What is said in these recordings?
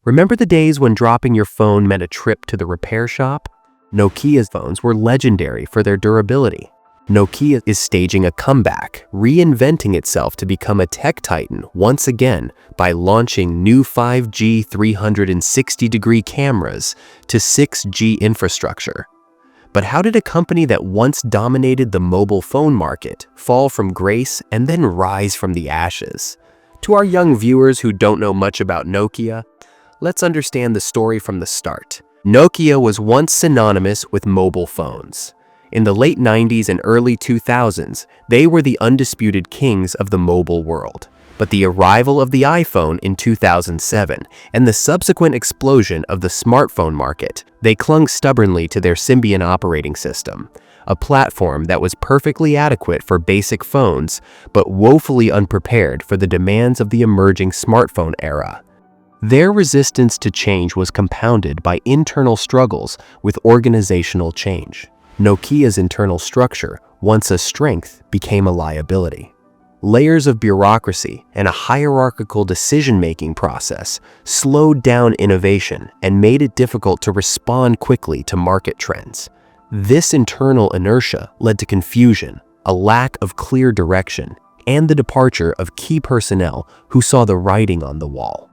Remember the days when dropping your phone meant a trip to the repair shop? Nokia's phones were legendary for their durability. Nokia is staging a comeback, reinventing itself to become a tech titan once again by launching new 5G 360-degree cameras to 6G infrastructure. But how did a company that once dominated the mobile phone market fall from grace and then rise from the ashes? To our young viewers who don't know much about Nokia, let's understand the story from the start. Nokia was once synonymous with mobile phones. In the late 90s and early 2000s, they were the undisputed kings of the mobile world. But the arrival of the iPhone in 2007 and the subsequent explosion of the smartphone market, they clung stubbornly to their Symbian operating system, a platform that was perfectly adequate for basic phones but woefully unprepared for the demands of the emerging smartphone era. Their resistance to change was compounded by internal struggles with organizational change. Nokia's internal structure, once a strength, became a liability. Layers of bureaucracy and a hierarchical decision-making process slowed down innovation and made it difficult to respond quickly to market trends. This internal inertia led to confusion, a lack of clear direction, and the departure of key personnel who saw the writing on the wall.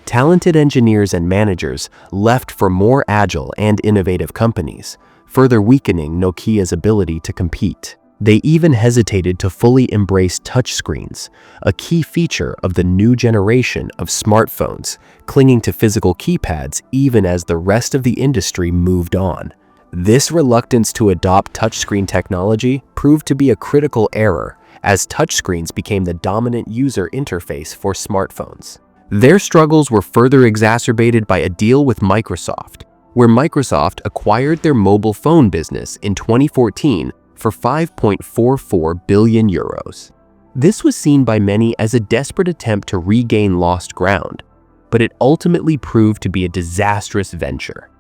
Talented engineers and managers left for more agile and innovative companies, further weakening Nokia's ability to compete. They even hesitated to fully embrace touchscreens, a key feature of the new generation of smartphones, clinging to physical keypads even as the rest of the industry moved on. This reluctance to adopt touchscreen technology proved to be a critical error, as touchscreens became the dominant user interface for smartphones. Their struggles were further exacerbated by a deal with Microsoft, where Microsoft acquired their mobile phone business in 2014 for 5.44 billion euros. This was seen by many as a desperate attempt to regain lost ground, but it ultimately proved to be a disastrous venture.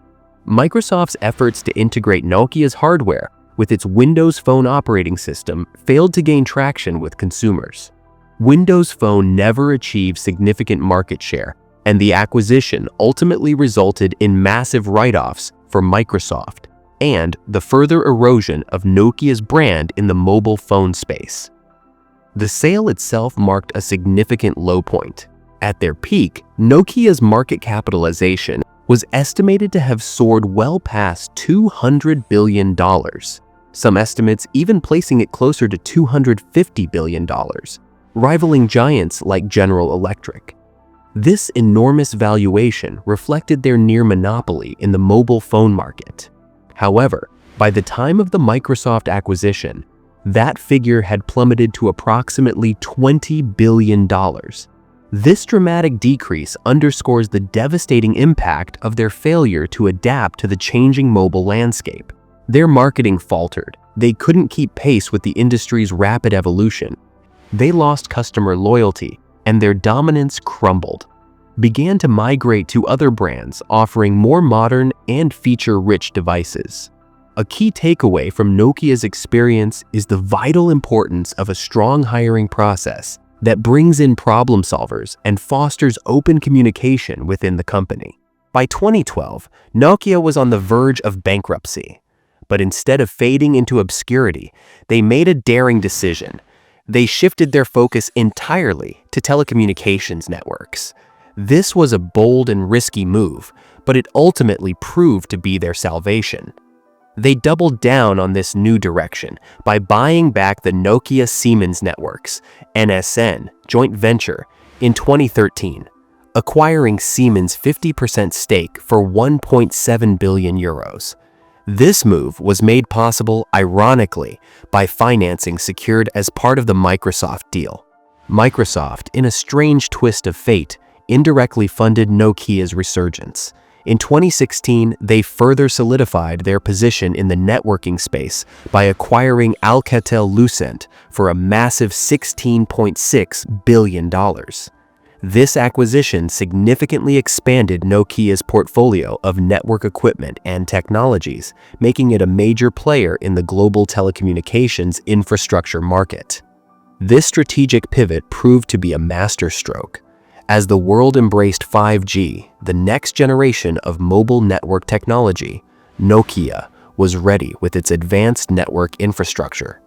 Microsoft's efforts to integrate Nokia's hardware with its Windows Phone operating system failed to gain traction with consumers. Windows Phone never achieved significant market share, and the acquisition ultimately resulted in massive write-offs for Microsoft and the further erosion of Nokia's brand in the mobile phone space. The sale itself marked a significant low point. At their peak, Nokia's market capitalization was estimated to have soared well past $200 billion, some estimates even placing it closer to $250 billion, rivaling giants like General Electric. This enormous valuation reflected their near monopoly in the mobile phone market. However, by the time of the Microsoft acquisition, that figure had plummeted to approximately $20 billion. This dramatic decrease underscores the devastating impact of their failure to adapt to the changing mobile landscape. Their marketing faltered. They couldn't keep pace with the industry's rapid evolution. They lost customer loyalty, and their dominance crumbled, began to migrate to other brands offering more modern and feature-rich devices. A key takeaway from Nokia's experience is the vital importance of a strong hiring process that brings in problem solvers and fosters open communication within the company. By 2012, Nokia was on the verge of bankruptcy, but instead of fading into obscurity, they made a daring decision. They shifted their focus entirely to telecommunications networks. This was a bold and risky move, but it ultimately proved to be their salvation. They doubled down on this new direction by buying back the Nokia Siemens Networks (NSN) joint venture in 2013, acquiring Siemens' 50% stake for 1.7 billion euros. This move was made possible, ironically, by financing secured as part of the Microsoft deal. Microsoft, in a strange twist of fate, indirectly funded Nokia's resurgence. In 2016, they further solidified their position in the networking space by acquiring Alcatel-Lucent for a massive $16.6 billion. This acquisition significantly expanded Nokia's portfolio of network equipment and technologies, making it a major player in the global telecommunications infrastructure market. This strategic pivot proved to be a masterstroke. As the world embraced 5G, the next generation of mobile network technology, Nokia was ready with its advanced network infrastructure.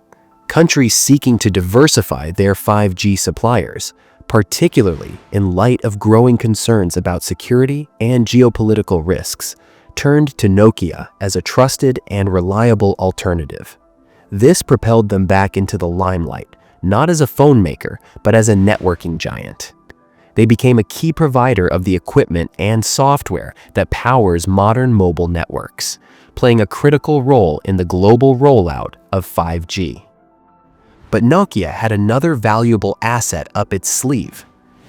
Countries seeking to diversify their 5G suppliers, particularly in light of growing concerns about security and geopolitical risks, turned to Nokia as a trusted and reliable alternative. This propelled them back into the limelight, not as a phone maker, but as a networking giant. They became a key provider of the equipment and software that powers modern mobile networks, playing a critical role in the global rollout of 5G. But Nokia had another valuable asset up its sleeve: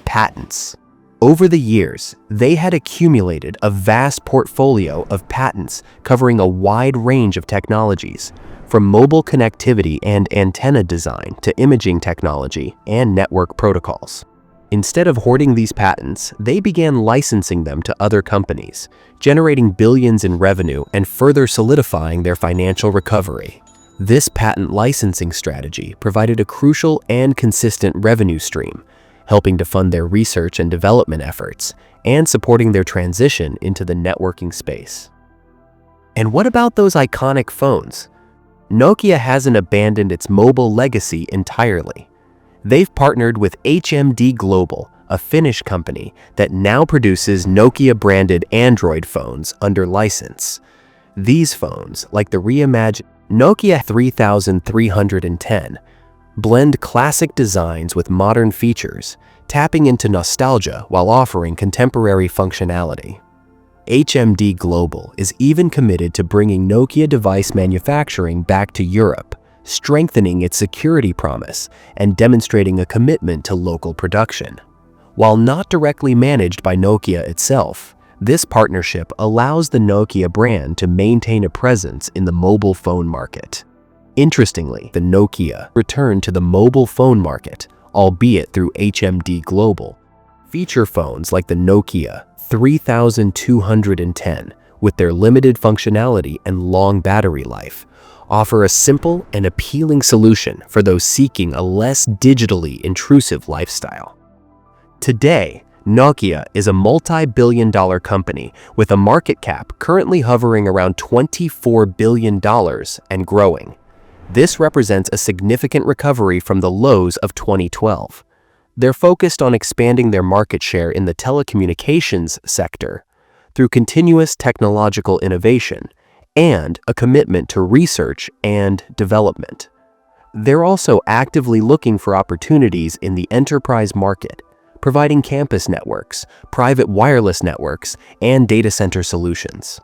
patents. Over the years, they had accumulated a vast portfolio of patents covering a wide range of technologies, from mobile connectivity and antenna design to imaging technology and network protocols. Instead of hoarding these patents, they began licensing them to other companies, generating billions in revenue and further solidifying their financial recovery. This patent licensing strategy provided a crucial and consistent revenue stream, helping to fund their research and development efforts and supporting their transition into the networking space. And what about those iconic phones? Nokia hasn't abandoned its mobile legacy entirely. They've partnered with HMD Global, a Finnish company that now produces Nokia-branded Android phones under license. These phones, like the reimagined Nokia 3310, blend classic designs with modern features, tapping into nostalgia while offering contemporary functionality. HMD Global is even committed to bringing Nokia device manufacturing back to Europe, strengthening its security promise and demonstrating a commitment to local production. While not directly managed by Nokia itself, this partnership allows the Nokia brand to maintain a presence in the mobile phone market. Interestingly, the Nokia returned to the mobile phone market, albeit through HMD Global. Feature phones like the Nokia 3210, with their limited functionality and long battery life, offer a simple and appealing solution for those seeking a less digitally intrusive lifestyle. Today, Nokia is a multi-billion-dollar company with a market cap currently hovering around $24 billion and growing. This represents a significant recovery from the lows of 2012. They're focused on expanding their market share in the telecommunications sector through continuous technological innovation and a commitment to research and development. They're also actively looking for opportunities in the enterprise market, providing campus networks, private wireless networks, and data center solutions.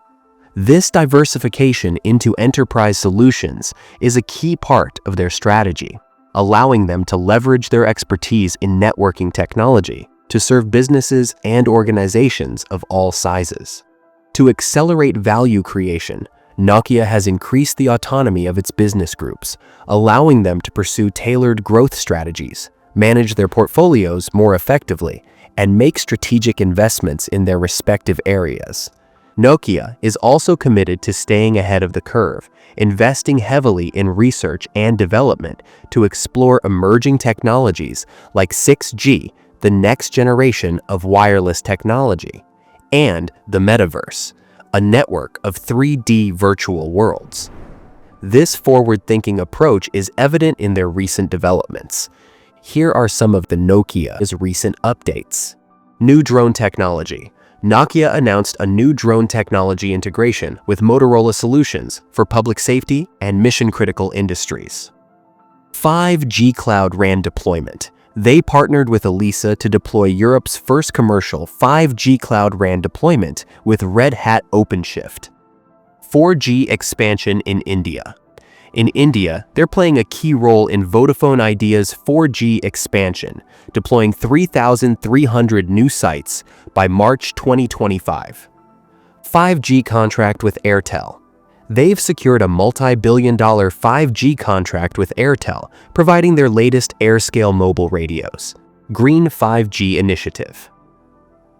This diversification into enterprise solutions is a key part of their strategy, allowing them to leverage their expertise in networking technology to serve businesses and organizations of all sizes. To accelerate value creation, Nokia has increased the autonomy of its business groups, allowing them to pursue tailored growth strategies, manage their portfolios more effectively, and make strategic investments in their respective areas. Nokia is also committed to staying ahead of the curve, investing heavily in research and development to explore emerging technologies like 6G, the next generation of wireless technology, and the metaverse, a network of 3D virtual worlds. This forward-thinking approach is evident in their recent developments. Here are some of the Nokia's recent updates. New drone technology. Nokia announced a new drone technology integration with Motorola Solutions for public safety and mission-critical industries. 5G Cloud RAN deployment. They partnered with Elisa to deploy Europe's first commercial 5G Cloud RAN deployment with Red Hat OpenShift. 4G expansion in India. In India, they're playing a key role in Vodafone Idea's 4G expansion, deploying 3,300 new sites by March 2025. 5G contract with Airtel. They've secured a multi-billion-dollar 5G contract with Airtel, providing their latest AirScale mobile radios. Green 5G initiative.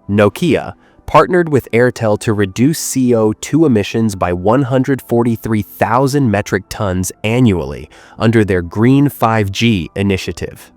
Nokia partnered with Airtel to reduce CO2 emissions by 143,000 metric tons annually under their Green 5G initiative.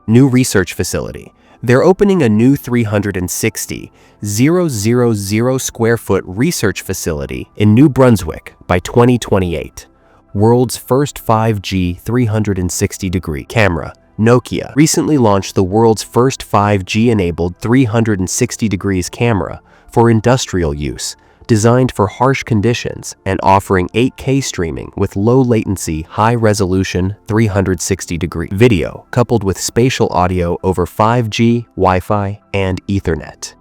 New research facility. They're opening a new 360,000 square foot research facility in New Brunswick by 2028. World's first 5G 360-degree camera, Nokia, recently launched the world's first 5G-enabled 360 degrees camera for industrial use, designed for harsh conditions and offering 8K streaming with low-latency, high-resolution 360-degree video coupled with spatial audio over 5G, Wi-Fi, and Ethernet.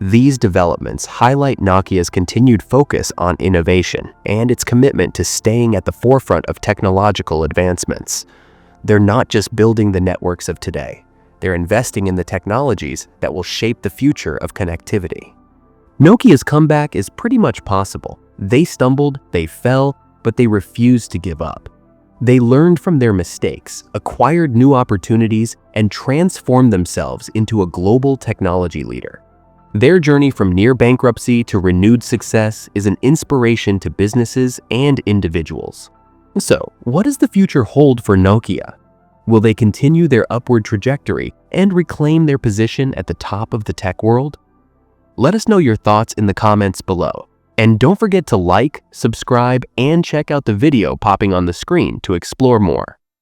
These developments highlight Nokia's continued focus on innovation and its commitment to staying at the forefront of technological advancements. They're not just building the networks of today, they're investing in the technologies that will shape the future of connectivity. Nokia's comeback is pretty much possible. They stumbled, they fell, but they refused to give up. They learned from their mistakes, acquired new opportunities, and transformed themselves into a global technology leader. Their journey from near bankruptcy to renewed success is an inspiration to businesses and individuals. So, what does the future hold for Nokia? Will they continue their upward trajectory and reclaim their position at the top of the tech world? Let us know your thoughts in the comments below. And don't forget to like, subscribe, and check out the video popping on the screen to explore more.